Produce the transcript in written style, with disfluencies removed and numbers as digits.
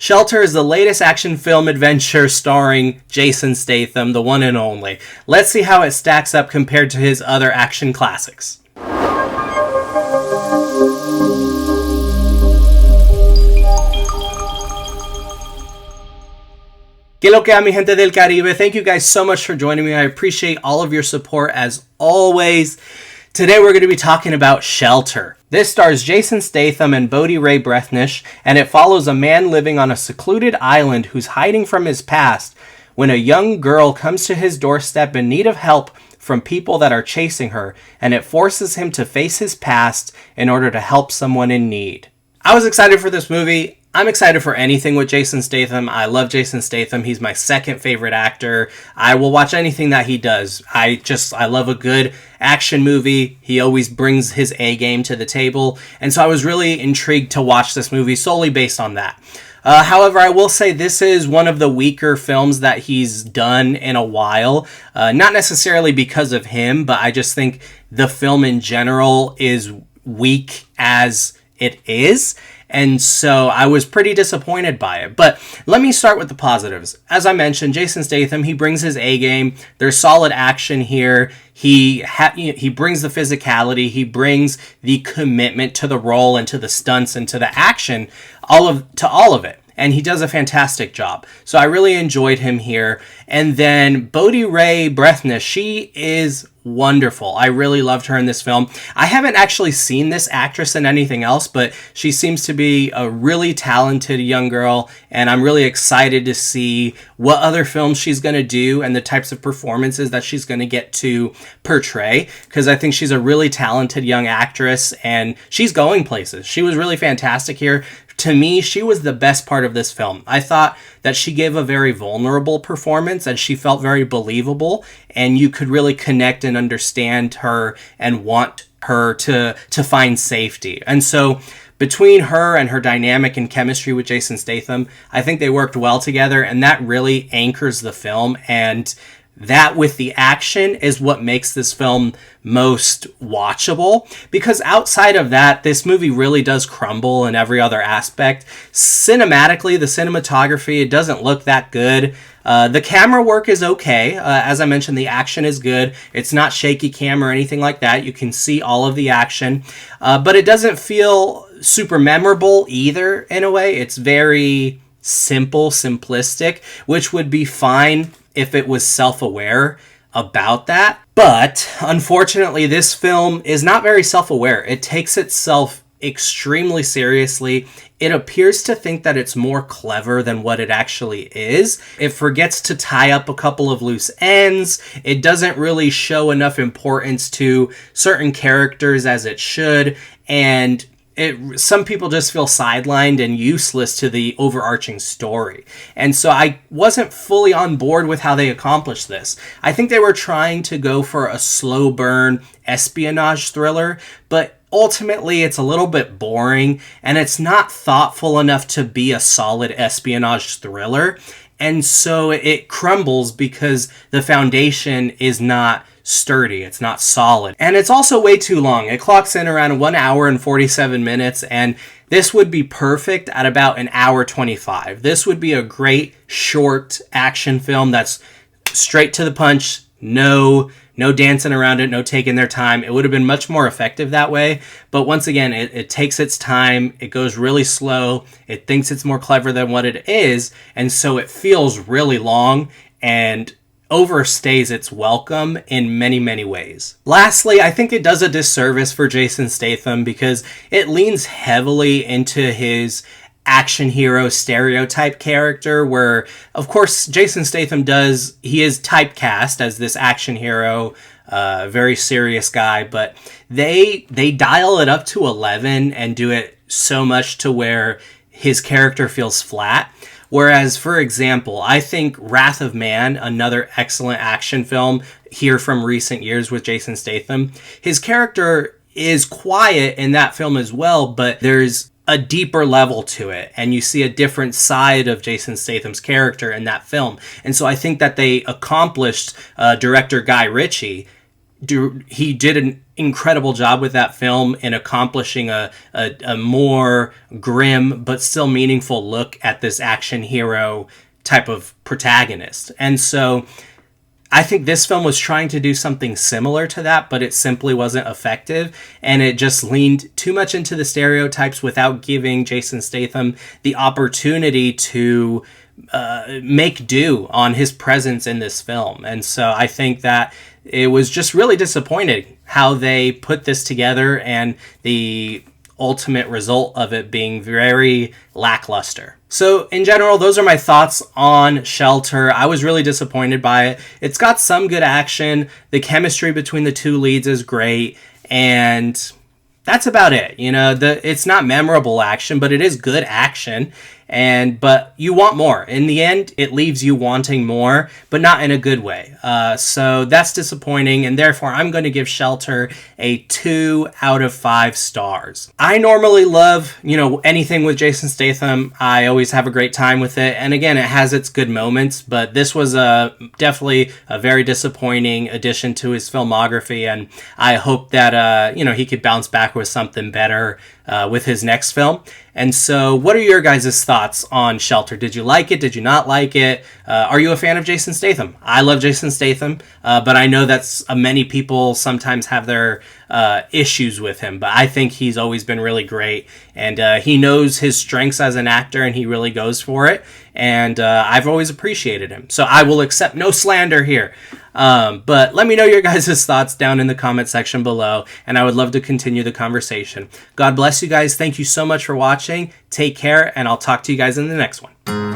Shelter is the latest action film adventure starring Jason Statham, the one and only. Let's see how it stacks up compared to his other action classics. Que lo que a mi gente del Caribe. Thank you guys so much for joining me. I appreciate all of your support as always. Today we're going to be talking about Shelter. This stars Jason Statham and Bodhi Ray Brethnish, and it follows a man living on a secluded island who's hiding from his past when a young girl comes to his doorstep in need of help from people that are chasing her, and it forces him to face his past in order to help someone in need. I was excited for this movie. I'm excited for anything with Jason Statham. I love Jason Statham. He's my second favorite actor. I will watch anything that he does. I love a good action movie. He always brings his A game to the table. And so I was really intrigued to watch this movie solely based on that. However, I will say this is one of the weaker films that he's done in a while. Not necessarily because of him, but I just think the film in general is weak as it is. And so I was pretty disappointed by it. But let me start with the positives. As I mentioned, Jason Statham, he brings his A game. There's solid action here. He brings the physicality. He brings the commitment to the role and to the stunts and to the action, all of it. And he does a fantastic job. So I really enjoyed him here. And then Bodhi Ray Brethnish, she is wonderful. I really loved her in this film. I haven't actually seen this actress in anything else, but she seems to be a really talented young girl, and I'm really excited to see what other films she's going to do and the types of performances that she's going to get to portray, because I think she's a really talented young actress, and she's going places. She was really fantastic here. To me, she was the best part of this film. I thought that she gave a very vulnerable performance and she felt very believable, and you could really connect and understand her and want her to find safety. And so between her and her dynamic and chemistry with Jason Statham, I think they worked well together, and that really anchors the film, and that with the action is what makes this film most watchable, because outside of that, this movie really does crumble in every other aspect. Cinematically, the cinematography, it doesn't look that good. The camera work is okay. As I mentioned, the action is good. It's not shaky cam or anything like that. You can see all of the action, but it doesn't feel super memorable either in a way. It's very simple, simplistic, which would be fine if it was self-aware about that. But unfortunately, this film is not very self-aware. It takes itself extremely seriously. It appears to think that it's more clever than what it actually is. It forgets to tie up a couple of loose ends. It doesn't really show enough importance to certain characters as it should. And some people just feel sidelined and useless to the overarching story. And so I wasn't fully on board with how they accomplished this. I think they were trying to go for a slow burn espionage thriller, but ultimately it's a little bit boring and it's not thoughtful enough to be a solid espionage thriller. And so it crumbles because the foundation is not sturdy, it's not solid, and it's also way too long. It clocks in around 1 hour and 47 minutes, and this would be perfect at about an hour 25. This would be a great short action film that's straight to the punch, no dancing around it, no taking their time. It would have been much more effective that way, but once again, it takes its time, it goes really slow, it thinks it's more clever than what it is, and so it feels really long and overstays its welcome in many, many ways. Lastly, I think it does a disservice for Jason Statham because it leans heavily into his action hero stereotype character, where, of course, Jason Statham he is typecast as this action hero, very serious guy, but they dial it up to 11 and do it so much to where his character feels flat. Whereas, for example, I think Wrath of Man, another excellent action film here from recent years with Jason Statham, his character is quiet in that film as well, but there's a deeper level to it, and you see a different side of Jason Statham's character in that film. And so I think that they accomplished director Guy Ritchie. He did incredible job with that film in accomplishing a more grim but still meaningful look at this action hero type of protagonist. And so I think this film was trying to do something similar to that, but it simply wasn't effective, and it just leaned too much into the stereotypes without giving Jason Statham the opportunity to make do on his presence in this film. And so I think that it was just really disappointing how they put this together, and the ultimate result of it being very lackluster. So in general, those are my thoughts on Shelter. I was really disappointed by it. It's got some good action. The chemistry between the two leads is great, and that's about it. You know, it's not memorable action, but it is good action. But you want more. In the end, it leaves you wanting more, but not in a good way. So that's disappointing, and therefore I'm going to give Shelter a 2 out of 5 stars. I normally love, anything with Jason Statham. I always have a great time with it, and again, it has its good moments, but this was definitely a very disappointing addition to his filmography, and I hope that he could bounce back with something better with his next film. And so what are your guys' thoughts on Shelter? Did you like it? Did you not like it? Are you a fan of Jason Statham? I love Jason Statham, but I know that many people sometimes have their issues with him, but I think he's always been really great, and he knows his strengths as an actor, and he really goes for it, and I've always appreciated him. So I will accept no slander here. But let me know your guys' thoughts down in the comment section below, and I would love to continue the conversation. God bless you guys. Thank you so much for watching. Take care, and I'll talk to you guys in the next one.